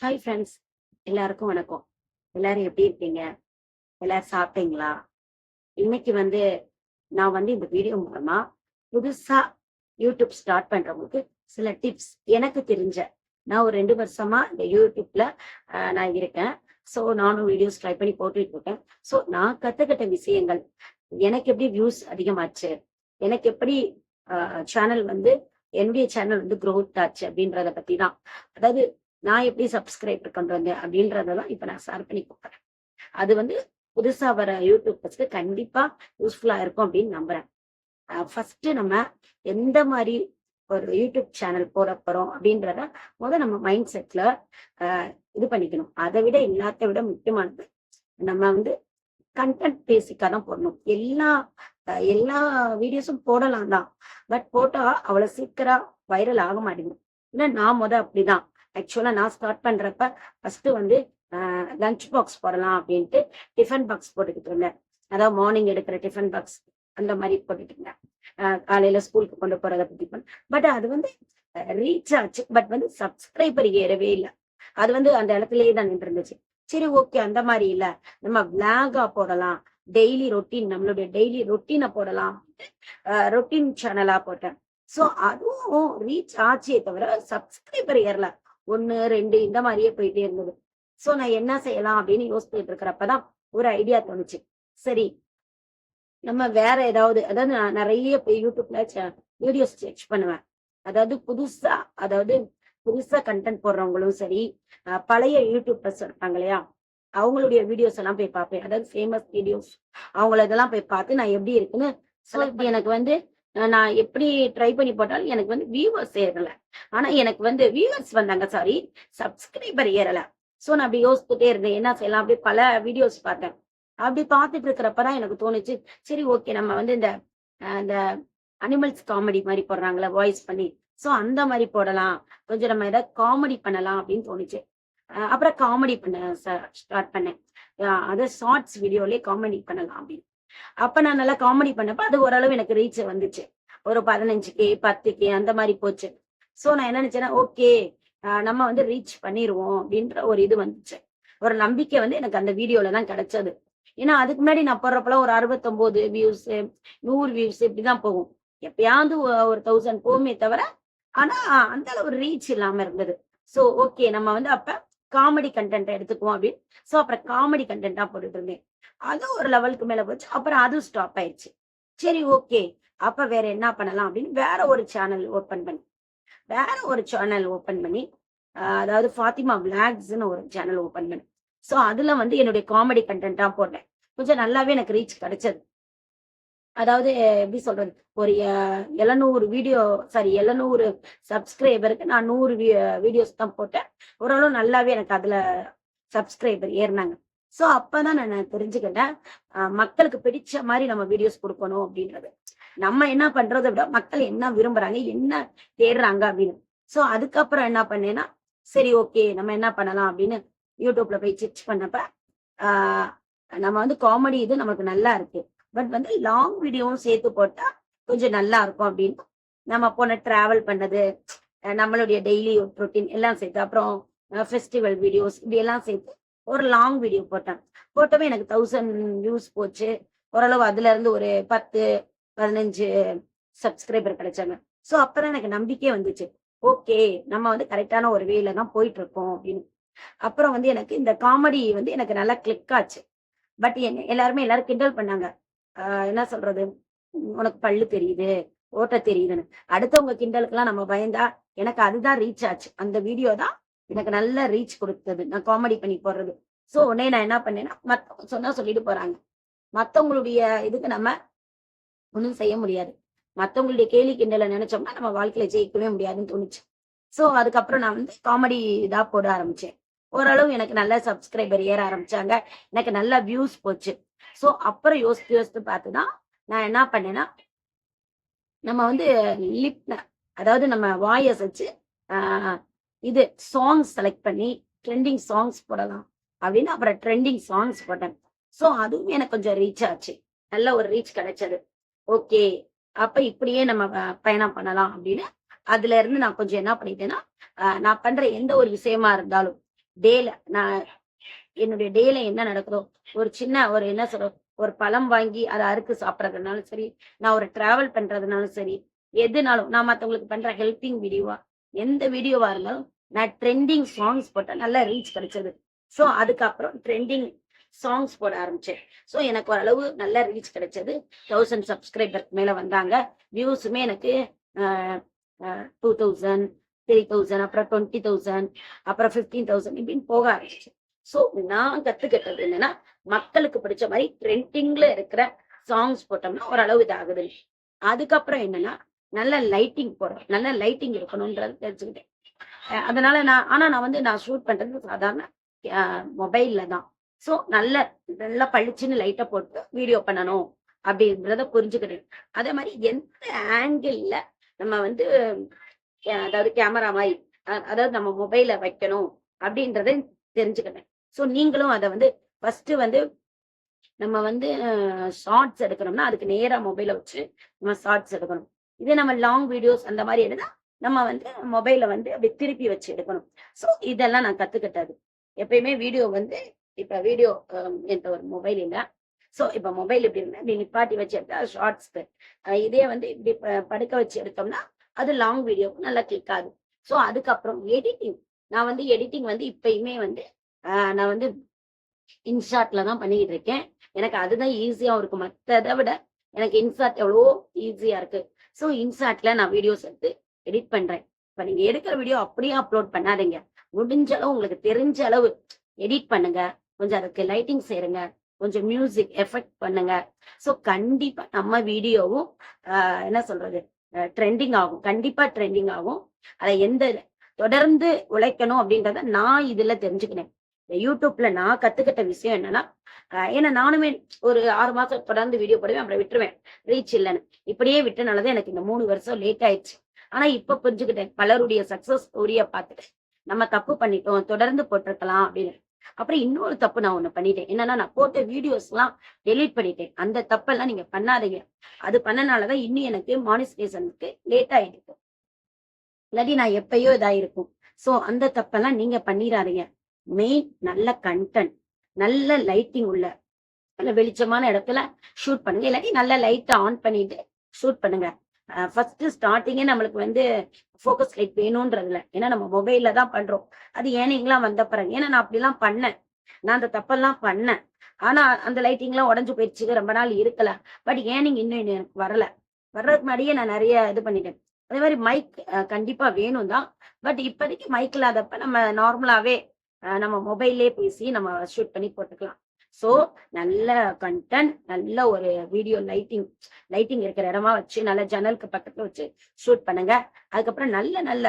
Hi friends, எல்லாருக்கும் வணக்கம். எல்லாரும் எப்படி இருக்கீங்க? எல்லாரும் சாப்பிட்டீங்களா? இன்னைக்கு நான் இந்த வீடியோ மூலமா புதுசா யூடியூப் ஸ்டார்ட் பண்றவங்களுக்கு சில டிப்ஸ் எனக்கு தெரிஞ்ச நான் ஒரு 2 வருஷமா இந்த யூடியூப்ல நான் இருக்கேன். ஸோ நானும் வீடியோஸ் ட்ரை பண்ணி போட்டுட்டு இருக்கேன். ஸோ நான் கத்துக்கிட்ட விஷயங்கள், எனக்கு எப்படி வியூஸ் அதிகமாச்சு, எனக்கு எப்படி சேனல் என்னுடைய சேனல் growth ஆச்சு அப்படின்றத பத்தி தான். அதாவது நான் எப்படி சப்ஸ்கிரைபர் கொண்டு வந்தேன் அப்படின்றதான் இப்ப நான் ஷேர் பண்ணி போறேன். அது புதுசா வர யூடியூபர்ஸ்க்கு கண்டிப்பா யூஸ்ஃபுல்லா இருக்கும் அப்படின்னு நம்புறேன். ஃபர்ஸ்ட் நம்ம எந்த மாதிரி ஒரு யூடியூப் சேனல் போட போறோம் அப்படின்றத நம்ம மைண்ட் செட்ல இது பண்ணிக்கணும். அதை விட எல்லாத்த விட முக்கியமானது நம்ம கண்டென்ட் பேசிக்கா தான் போடணும். எல்லா வீடியோஸும் போடலாம் தான். பட் போட்டா அவ்வளவு சீக்கிரம் வைரல் ஆக மாட்டேங்குது. ஏன்னா நான் அப்படிதான். ஆக்சுவலா நான் ஸ்டார்ட் பண்றப்ப ஃபர்ஸ்ட் லஞ்ச் பாக்ஸ் போடலாம் அப்படின்ட்டு டிஃபன் பாக்ஸ் போட்டுக்கிட்டு இருந்தேன். அதாவது மார்னிங் எடுக்கிற டிஃபன் பாக்ஸ் அந்த மாதிரி போட்டுட்டு இருந்தேன். காலையில ஸ்கூலுக்கு கொண்டு போறதை பத்தி பட் அது ரீச் ஆச்சு. பட் சப்ஸ்கிரைபர் ஏறவே இல்லை. அது அந்த இடத்துலயே தான் நின்று இருந்துச்சு. சரி, ஓகே, அந்த மாதிரி இல்ல, நம்ம பிளாகா போடலாம், டெய்லி ரொட்டீன், நம்மளுடைய டெய்லி ரொட்டீனை போடலாம், ரொட்டீன் சேனலா போட்டேன். சோ அதுவும் ரீச் ஆச்சே தவிர சப்ஸ்கிரைபர் ஏறல. 1, 2 இந்த மாதிரியே போயிட்டே இருந்தது. சோ நான் என்ன செய்யலாம் அப்படின்னு யோசிச்சுட்டு இருக்கிறப்பதான் ஒரு ஐடியா தோணுச்சு. சரி, நம்ம வேற ஏதாவது, அதாவது நான் நிறைய போய் யூடியூப்ல வீடியோஸ் சர்ச் பண்ணுவேன். அதாவது புதுசா கண்டென்ட் போடுறவங்களும் சரி, பழைய யூடியூபர்ஸ் இருப்பாங்க இல்லையா, அவங்களுடைய வீடியோஸ் எல்லாம் போய் பார்ப்பேன். அதாவது ஃபேமஸ் வீடியோஸ், அவங்கள இதெல்லாம் போய் பார்த்து நான் எப்படி இருக்குன்னு இப்ப எனக்கு நான் எப்படி ட்ரை பண்ணி போட்டாலும் எனக்கு வியூவர்ஸ் ஏறல. ஆனா எனக்கு வியூவர்ஸ் வந்தாங்க, சாரி, சப்ஸ்கிரைபர் ஏறல. சோ நான் அப்படி யோசிச்சுட்டே இருந்தேன், என்ன செய்யலாம். அப்படி பல வீடியோஸ் பார்த்தேன். அப்படி பார்த்துட்டு இருக்கிறப்பதான் எனக்கு தோணுச்சு, சரி, ஓகே, நம்ம இந்த அனிமல்ஸ் காமெடி மாதிரி போடுறாங்களா வாய்ஸ் பண்ணி, சோ அந்த மாதிரி போடலாம், கொஞ்சம் நம்ம ஏதாவது காமெடி பண்ணலாம் அப்படின்னு தோணுச்சு. அப்புறம் காமெடி பண்ண ஸ்டார்ட் பண்ணேன். அது ஷார்ட்ஸ் வீடியோலயே காமெடி பண்ணலாம் அப்படின்னு. அப்ப நான் நல்லா காமெடி பண்ணப்ப அது ஓரளவு எனக்கு ரீச் வந்துச்சு. ஒரு 15K 10K அந்த மாதிரி போச்சு. சோ நான் என்ன நினைச்சேன்னா, ஓகே, நம்ம ரீச் பண்ணிருவோம் அப்படின்ற ஒரு இது வந்துச்சு. ஒரு நம்பிக்கை எனக்கு அந்த வீடியோல தான் கிடைச்சது. ஏன்னா அதுக்கு முன்னாடி நான் போடுறப்பெல்லாம் ஒரு 69 வியூஸ், 100 வியூஸ் இப்படிதான் போகும். எப்பயாவது ஒரு 1000 போகுமே தவிர, ஆனா அந்த அளவு ரீச் இல்லாம இருந்தது. சோ ஓகே, நம்ம அப்ப காமெடி கண்டென்ட் எடுத்துக்குவோம் அப்படின்னு. சோ அப்புறம் காமெடி கண்டென்ட்டா போட்டுட்டு இருந்தேன். அது ஒரு லெவலுக்கு மேல போச்சு. அப்புறம் அதுவும் ஸ்டாப் ஆயிடுச்சு. சரி, ஓகே, அப்ப வேற என்ன பண்ணலாம் அப்படின்னு வேற ஒரு சேனல் ஓபன் பண்ணி, அதாவது ஃபாத்திமா விளாக்ஸ்ன்னு ஒரு சேனல் ஓபன் பண்ணி, சோ அதுல என்னுடைய காமெடி கண்டென்ட்டா போட்டேன். கொஞ்சம் நல்லாவே எனக்கு ரீச் கிடைச்சது. அதாவது எப்படி சொல்றது, ஒரு 700 சப்ஸ்கிரைபருக்கு நான் 100 வீடியோஸ் தான் போட்டேன். ஓரளவு நல்லாவே எனக்கு அதுல சப்ஸ்கிரைபர் ஏறினாங்க. சோ அப்பதான் நான் தெரிஞ்சுக்கிட்டேன், மக்களுக்கு பிடிச்ச மாதிரி நம்ம வீடியோஸ் கொடுக்கணும் அப்படின்றது. நம்ம என்ன பண்றதை விட மக்கள் என்ன விரும்புறாங்க, என்ன தேடுறாங்க அப்படின்னு. சோ அதுக்கப்புறம் என்ன பண்ணேன்னா, சரி, ஓகே, நம்ம என்ன பண்ணலாம் அப்படின்னு யூடியூப்ல போய் சர்ச் பண்ணப்ப, ஆஹ் நம்ம காமெடி இது நமக்கு நல்லா இருக்கு. பட் லாங் வீடியோவும் சேர்த்து போட்டா கொஞ்சம் நல்லா இருக்கும் அப்படின்னு நம்ம போன டிராவல் பண்ணது, நம்மளுடைய டெய்லி ரொட்டீன் எல்லாம் சேர்த்து, அப்புறம் ஃபெஸ்டிவல் வீடியோஸ் இப்படி எல்லாம் சேர்த்து ஒரு லாங் வீடியோ போட்டவே எனக்கு 1000 வியூஸ் போச்சு. ஓரளவு அதுல இருந்து ஒரு 10 15 சப்ஸ்கிரைபர் கிடைச்சாங்க. சோ அப்பதான் எனக்கு நம்பிக்கையே வந்துச்சு, ஓகே, நம்ம கரெக்டான ஒரு வேல தான் போயிட்டு இருக்கோம் அப்படின்னு. அப்புறம் எனக்கு இந்த காமெடி எனக்கு நல்லா கிளிக் ஆச்சு. பட் எல்லாரும் கிண்டல் பண்ணாங்க. என்ன சொல்றது, உனக்கு பல்லு தெரியுது, ஓட்ட தெரியுதுன்னு. அடுத்தவங்க கிண்டலுக்கெல்லாம் நம்ம பயந்தா, எனக்கு அதுதான் ரீச் ஆச்சு. அந்த வீடியோ தான் எனக்கு நல்ல ரீச் கொடுத்தது, நான் காமெடி பண்ணி போடுறது. சோ உடனே நான் என்ன பண்ணேன்னா, மத்தவங்க சொன்னா சொல்லிட்டு போறாங்க, மத்தவங்களுடைய இதுக்கு நம்ம ஒண்ணும் செய்ய முடியாது. மத்தவங்களுடைய கேலி கிண்டலை நினைச்சோம்னா நம்ம வாழ்க்கையில ஜெயிக்கவே முடியாதுன்னு தோணுச்சு. சோ அதுக்கப்புறம் நான் காமெடி இதா போட ஆரம்பிச்சேன். ஓரளவு எனக்கு நல்ல சப்ஸ்கிரைபர் ஏற ஆரம்பிச்சாங்க. எனக்கு நல்ல வியூஸ் போச்சு. சோ அப்புறம் யோசித்து பார்த்துதான் நான் என்ன பண்ணேன்னா, நம்ம லிப், அதாவது நம்ம வாய்ஸ் வச்சு இது சாங்ஸ் செலக்ட் பண்ணி ட்ரெண்டிங் சாங்ஸ் போடலாம் அப்படின்னு அப்புறம் ட்ரெண்டிங் சாங்ஸ் போட்டேன். சோ அதுவும் எனக்கு கொஞ்சம் ரீச் ஆச்சு. நல்ல ஒரு ரீச் கிடைச்சது. ஓகே, அப்ப இப்படியே நம்ம பயணம் பண்ணலாம் அப்படின்னு அதுல இருந்து நான் கொஞ்சம் என்ன பண்ணிட்டேன்னா, நான் பண்ற எந்த ஒரு விஷயமா இருந்தாலும், டேல நான் என்னுடைய டேல என்ன நடக்குதோ, ஒரு சின்ன ஒரு என்ன சொல்றது, ஒரு பழம் வாங்கி அத அறுத்து சாப்பிடுறதுனாலும் சரி, நான் ஒரு டிராவல் பண்றதுனாலும் சரி, எதுனாலும் நான் மத்தவங்களுக்கு பண்ற ஹெல்பிங் வீடியோவா, எந்த வீடியோவா இருந்தாலும் நான் ட்ரெண்டிங் சாங்ஸ் போட்டா நல்ல ரீச் கிடைச்சது. ஸோ அதுக்கப்புறம் ட்ரெண்டிங் சாங்ஸ் போட ஆரம்பிச்சேன். ஸோ எனக்கு ஓரளவு நல்ல ரீச் கிடைச்சது. 1000 சப்ஸ்கிரைபருக்கு மேல வந்தாங்க. வியூஸுமே எனக்கு அ அ 2000, 3000 அப்புறம் 20,000 அப்புறம் 15,000 இப்படின்னு போக ஆரம்பிச்சுச்சு. ஸோ நான் கத்துக்கிட்டது என்னன்னா, மக்களுக்கு பிடிச்ச மாரி ட்ரெண்டிங்ல இருக்கிற சாங்ஸ் போட்டோம்னா ஓரளவு இதாகுது. அதுக்கப்புறம் என்னன்னா, நல்ல லைட்டிங் போடுறோம். நல்ல லைட்டிங் இருக்கணும்ன்றத தெரிஞ்சுக்கிட்டேன். அதனால நான் ஷூட் பண்றது சாதாரண அ மொபைல்ல தான். ஸோ நல்லா பளிச்சுன்னு லைட்ட போட்டு வீடியோ பண்ணணும் அப்படின்றத புரிஞ்சுக்கிட்டேன். அதே மாரி எந்த ஆங்கிள்ல நம்ம வந்து அதாவது கேமரா மாரி அதாவது நம்ம மொபைல வைக்கணும் அப்படின்றத தெரிஞ்சுக்கிட்டேன். ஸோ நீங்களும் அத வந்து ஃபர்ஸ்ட்டு வந்து நம்ம வந்து ஷார்ட்ஸ் எடுக்கணும்னா, அதுக்கு நேரா மொபைல வச்சு நம்ம ஷார்ட்ஸ் எடுக்கணும். இதே நம்ம லாங் வீடியோஸ் அந்த மாரி எடுத்தா, நம்ம வந்து மொபைல வந்து அப்படி திருப்பி வச்சு எடுக்கணும். ஸோ இதெல்லாம் நான் கத்துக்கிட்டது. எப்பயுமே வீடியோ வந்து இப்ப வீடியோ என்ட்ட ஒரு மொபைல் இல்ல. ஸோ இப்ப மொபைல் இப்படி இருந்தா இப்படி நிப்பாட்டி வச்சு எடுத்தா ஷார்ட்ஸ்க்கு. இதே வந்து இப்படி படுக்க வச்சு எடுத்தோம்னா, அது லாங் வீடியோவுக்கு நல்லா கிளிக் ஆகும். ஸோ அதுக்கப்புறம் எடிட்டிங். நான் வந்து எடிட்டிங் வந்து இப்பயுமே வந்து நான் வந்து இன்ஷாட்ல தான் பண்ணிக்கிட்டு இருக்கேன். எனக்கு அதுதான் ஈஸியாவும் இருக்கு. மத்தத விட எனக்கு இன்ஷாட் எவ்வளவோ ஈஸியா இருக்கு. ஸோ இன்ஷாட்ல நான் வீடியோஸ் எடுத்து எடிட் பண்றேன். இப்ப நீங்க எடுக்கிற வீடியோ அப்படியே அப்லோட் பண்ணாதீங்க. முடிஞ்ச அளவு உங்களுக்கு தெரிஞ்ச அளவு எடிட் பண்ணுங்க. கொஞ்சம் அதுக்கு லைட்டிங் சேருங்க. கொஞ்சம் மியூசிக் எஃபெக்ட் பண்ணுங்க. ஸோ கண்டிப்பா நம்ம வீடியோவும் என்ன சொல்றது? ட்ரெண்டிங் ஆகும். கண்டிப்பா ட்ரெண்டிங் ஆகும். அத தொடர்ந்து உழைக்கணும் அப்படின்றத நான் இதுல தெரிஞ்சுக்கினேன். யூடியூப்ல நான் கத்துக்கிட்ட விஷயம் என்னன்னா, ஏன்னா நானுமே ஒரு 6 மாசம் தொடர்ந்து வீடியோ போடுவேன். அப்புறம் விட்டுருவேன். ரீச் இல்லன்னு. இப்படியே விட்டனாலதான் எனக்கு இந்த 3 வருஷம் லேட் ஆயிடுச்சு. ஆனா இப்ப புரிஞ்சுக்கிட்டேன். பலருடைய சக்சஸ் ஸ்டோரிய பார்த்துட்டு, நம்ம தப்பு பண்ணிட்டோம். தொடர்ந்து போட்டிருக்கலாம் அப்படின்னு. அப்புறம் இன்னொரு தப்பு நான் ஒண்ணு பண்ணிட்டேன். என்னன்னா, நான் போட்ட வீடியோஸ்லாம் டெலீட் பண்ணிட்டேன். அந்த தப்பெல்லாம் நீங்க பண்ணாதீங்க. அது பண்ணனாலதான் இன்னும் எனக்கு மானிட்டரைசேஷனுக்கு லேட் ஆயிடுச்சு. இல்லாட்டி நான் எப்பயோ இதாயிருக்கும். சோ அந்த தப்பெல்லாம் நீங்க பண்ணிராதீங்க. மெயின் நல்ல கன்டென்ட், நல்ல லைட்டிங் உள்ள, நல்ல வெளிச்சமான இடத்துல ஷூட் பண்ணுங்க. இல்லாட்டி நல்ல லைட்ட ஆன் பண்ணிட்டு ஷூட் பண்ணுங்க. ஃபர்ஸ்ட் ஸ்டார்ட்டிங்கே நம்மளுக்கு வந்து ஃபோக்கஸ் லைட் வேணும்ன்றது இல்ல. ஏன்னா நம்ம மொபைல்ல தான் பண்றோம். அது ஏர்னிங்லாம் வந்த பிறகு. ஏன்னா நான் அப்படிலாம் பண்ணேன். நான் அந்த தப்பெல்லாம் பண்ணேன். ஆனா அந்த லைட்டிங்லாம் உடைஞ்சு போயிடுச்சு. ரொம்ப நாள் இருக்கல. பட் ஏர்னிங் இன்னும் எனக்கு வரல. வர்றதுக்கு முன்னாடியே நான் நெறைய இது பண்ணிட்டேன். அதே மாரி மைக் கண்டிப்பா வேணும் தான். பட் இப்போதைக்கு மைக் இல்லாதப்ப நம்ம நார்மலாவே நம்ம மொபைல்லயே பேசி நம்ம ஷூட் பண்ணி போட்டுக்கலாம். ஸோ நல்ல கன்டென்ட், நல்ல ஒரு வீடியோ லைட்டிங் லைட்டிங் இருக்கிற இடமா வச்சு, நல்ல ஜன்னலுக்கு பக்கத்துல வச்சு ஷூட் பண்ணுங்க. அதுக்கப்புறம் நல்ல நல்ல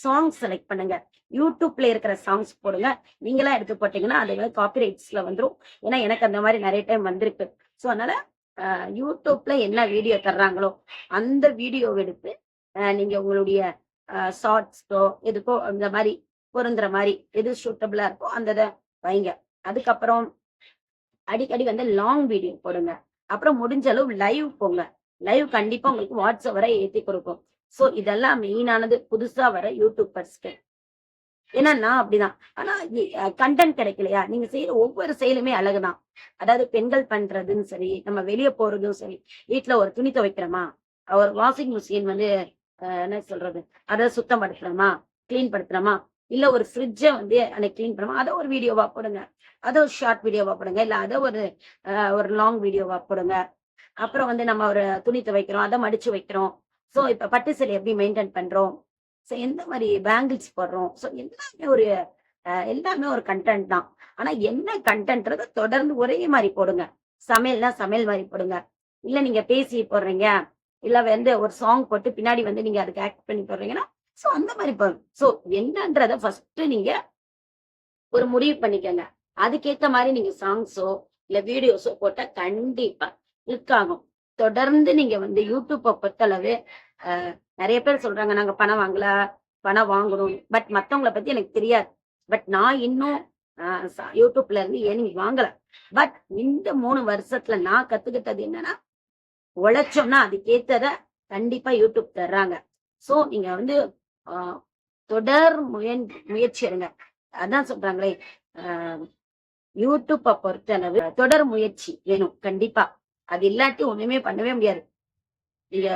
சாங்ஸ் செலக்ட் பண்ணுங்க. யூடியூப்ல இருக்கிற சாங்ஸ் போடுங்க. நீங்களா எடுத்து போட்டீங்கன்னா, அது வந்து காப்பிரைட்ஸ்ல வந்துரும். ஏன்னா எனக்கு அந்த மாரி நெறைய டைம் வந்திருக்கு. ஸோ அதனால யூடியூப்ல என்ன வீடியோ தர்றாங்களோ, அந்த வீடியோவ எடுத்து நீங்க உங்களுடைய ஷார்ட்ஸ்க்கோ, எதுக்கோ அந்த மாரி பொருந்துற மாரி எது சூட்டபிளா இருக்கோ அந்த இத வைங்க. அதுக்கப்புறம் அடிக்கடி வந்து லாங் வீடியோ போடுங்க. அப்புறம் முடிஞ்ச அளவு லைவ் போங்க. லைவ் கண்டிப்பா உங்களுக்கு வாட்ஸ் ஹவர ஏத்தி குடுக்கும். சோ இதெல்லாம் மெயினானது புதுசா வர யூடியூபர்ஸ்க்கு. ஏன்னா நான் அப்படிதான். ஆனா கன்டென்ட் கிடைக்கலையா? நீங்க செய்யற ஒவ்வொரு செயலுமே அழகுதான். அதாவது பெண்கள் பண்றதும் சரி, நம்ம வெளிய போறதும் சரி, வீட்ல ஒரு துணி துவைக்கிறோமா, ஒரு வாஷிங் மிஷின் வந்து என்ன சொல்றது? அத சுத்தம் படுத்துறோமா, கிளீன் படுத்துறோமா, இல்ல ஒரு ஃப்ரிட்ஜ வந்து அன்னைக்கு கிளீன் பண்ணோமா, அத ஒரு வீடியோவா போடுங்க. அத ஒரு ஷார்ட் வீடியோவா போடுங்க. இல்ல அத ஒரு லாங் வீடியோவா போடுங்க. அப்புறம் வந்து நம்ம ஒரு துணி துவைக்கிறோம், அத மடிச்சு வைக்கிறோம். சோ இப்ப பட்டு சேலை எப்படி மெயின்டெயின் பண்றோம்? சோ எந்த மாரி பேங்கிள்ஸ் போடுறோம்? சோ எல்லாமே ஒரு கன்டென்ட் தான். ஆனா என்ன கன்டென்ட்ன்றத தொடர்ந்து ஒரே மாரி போடுங்க. சமையல்னா சமையல் மாரி போடுங்க. இல்ல நீங்க பேசி போடுறீங்க. இல்ல வந்து ஒரு சாங் போட்டு பின்னாடி வந்து நீங்க அதுக்கு ஆக்ட் பண்ணி போடுறீங்கன்னா, சோ அந்த மாரி போடுங்க. சோ என்னன்றத ஃபர்ஸ்ட்டு நீங்க ஒரு முடிவு பண்ணிக்கங்க. அதுக்கேத்த மாரி நீங்க சாங்ஸோ, இல்ல வீடியோஸோ போட்டா கண்டிப்பா கிளிக் ஆகும். தொடர்ந்து நீங்க வந்து யூடியூப்ப பொறுத்தளவு அ நெறைய பேர் சொல்றாங்க, நாங்க பணம் வாங்கல, பணம் வாங்கணும். பட் மத்தவங்கள பத்தி எனக்கு தெரியாது. பட் நான் இன்னும் அ யூடியூப்ல இருந்து ஏர்னிங் வாங்கல. பட் இந்த 3 வருஷத்துல நான் கத்துக்கிட்டது என்னன்னா, உழைச்சோம்னா அதுக்கேத்தத கண்டிப்பா யூடியூப் தர்றாங்க. சோ நீங்க வந்து அ தொடர் முயற்சி எடுங்க. அதான் சொல்றாங்களே, யூடியூப்பை பொறுத்த அளவு தொடர் முயற்சி வேணும் கண்டிப்பா. அது இல்லாட்டி ஒண்ணுமே பண்ணவே முடியாது. நீங்க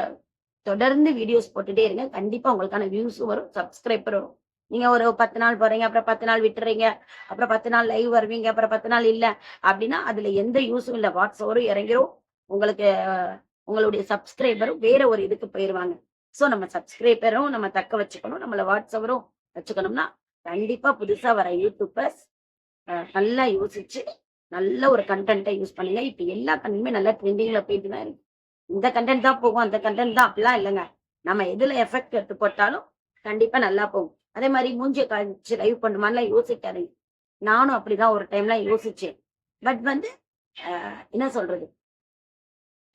தொடர்ந்து வீடியோஸ் போட்டுட்டே இருங்க. கண்டிப்பா உங்களுக்கான வியூஸும் வரும், சப்ஸ்கிரைபர் வரும். நீங்க ஒரு 10 நாள் போறீங்க, அப்புறம் 10 நாள் விட்டுறீங்க, அப்புறம் 10 நாள் லைவ் வருவீங்க, அப்புறம் 10 நாள் இல்ல அப்படின்னா அதுல எந்த யூஸும் இல்ல. வாட்ஸ்அவரும் இறங்கிரும். உங்களுக்கு உங்களுடைய சப்ஸ்கிரைபரும் வேற ஒரு இதுக்கு போயிருவாங்க. சோ நம்ம சப்ஸ்கிரைபரும் நம்ம தக்க வச்சுக்கணும். நம்மள வாட்ஸ்அவரும் வச்சுக்கணும்னா கண்டிப்பா புதுசா வர யூடியூபர்ஸ் நல்லா யோசிச்சு நல்ல ஒரு கண்டென்ட்டை யூஸ் பண்ணுங்க. இப்ப எல்லா கண்டென்ட்டுமே நல்லா ட்ரெண்டிங்ல போயிட்டு தான் இருக்கு. இந்த கண்டென்ட் தான் போகும், அந்த கண்டென்ட் தான் அப்படிலாம் இல்லைங்க. நம்ம எதுல எஃபெக்ட் எடுத்து போட்டாலும் கண்டிப்பா நல்லா போகும். அதே மாதிரி மூஞ்சிய காய்ச்சி லைவ் பண்ணுமான்லாம் யோசிக்காதீங்க. நானும் அப்படிதான் ஒரு டைம்லாம் யோசிச்சேன். பட் வந்து என்ன சொல்றது,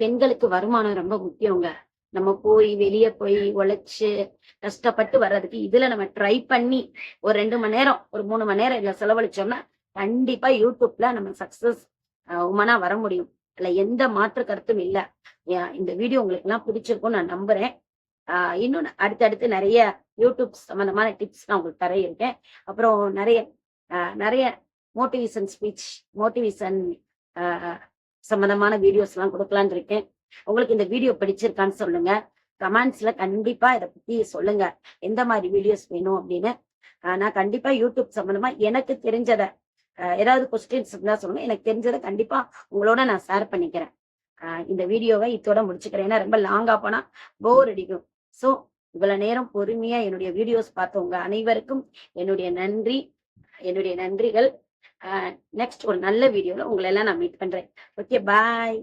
பெண்களுக்கு வருமானம் ரொம்ப முக்கியங்க. நம்ம போய் வெளிய போய் உழைச்சு கஷ்டப்பட்டு வர்றதுக்கு இதுல நம்ம ட்ரை பண்ணி ஒரு 2 மணி நேரம், ஒரு 3 மணி நேரம் இதுல செலவழிச்சோம்னா கண்டிப்பா யூடியூப்ல நம்ம சக்சஸ் உமனா வர முடியும். அதுல எந்த மாற்று கருத்தும் இல்ல. இந்த வீடியோ உங்களுக்கு எல்லாம் பிடிச்சிருக்கும்னு நான் நம்புறேன். இன்னும் அடுத்தடுத்து நிறைய யூடியூப் சம்பந்தமான டிப்ஸ் நான் உங்களுக்கு தர இருக்கேன். அப்புறம் நிறைய மோட்டிவேஷன் ஸ்பீச், மோட்டிவேஷன் சம்பந்தமான வீடியோஸ் எல்லாம் கொடுக்கலான்னு இருக்கேன். உங்களுக்கு இந்த வீடியோ பிடிச்சிருக்கான்னு சொல்லுங்க. கமெண்ட்ஸ்ல கண்டிப்பா இதை பத்தி சொல்லுங்க. எந்த மாதிரி வீடியோஸ் வேணும் அப்படின்னு. நான் கண்டிப்பா யூடியூப் சம்பந்தமா எனக்கு தெரிஞ்சதை ஏதாவது கொஸ்டின்ஸ் இருந்தா சொல்லுங்க. எனக்கு தெரிஞ்சதை கண்டிப்பா உங்களோட நான் ஷேர் பண்ணிக்கிறேன். இந்த வீடியோவை இதோட முடிச்சுக்கிறேன். ஏன்னா ரொம்ப லாங்கா போனா போர் அடிக்கும். சோ இவ்வளவு நேரம் பொறுமையா என்னுடைய வீடியோஸ் பார்த்தவங்க அனைவருக்கும் என்னுடைய நன்றி, என்னுடைய நன்றிகள். நெக்ஸ்ட் ஒரு நல்ல வீடியோல உங்களை எல்லாம் நான் மீட் பண்றேன். ஓகே, பாய்.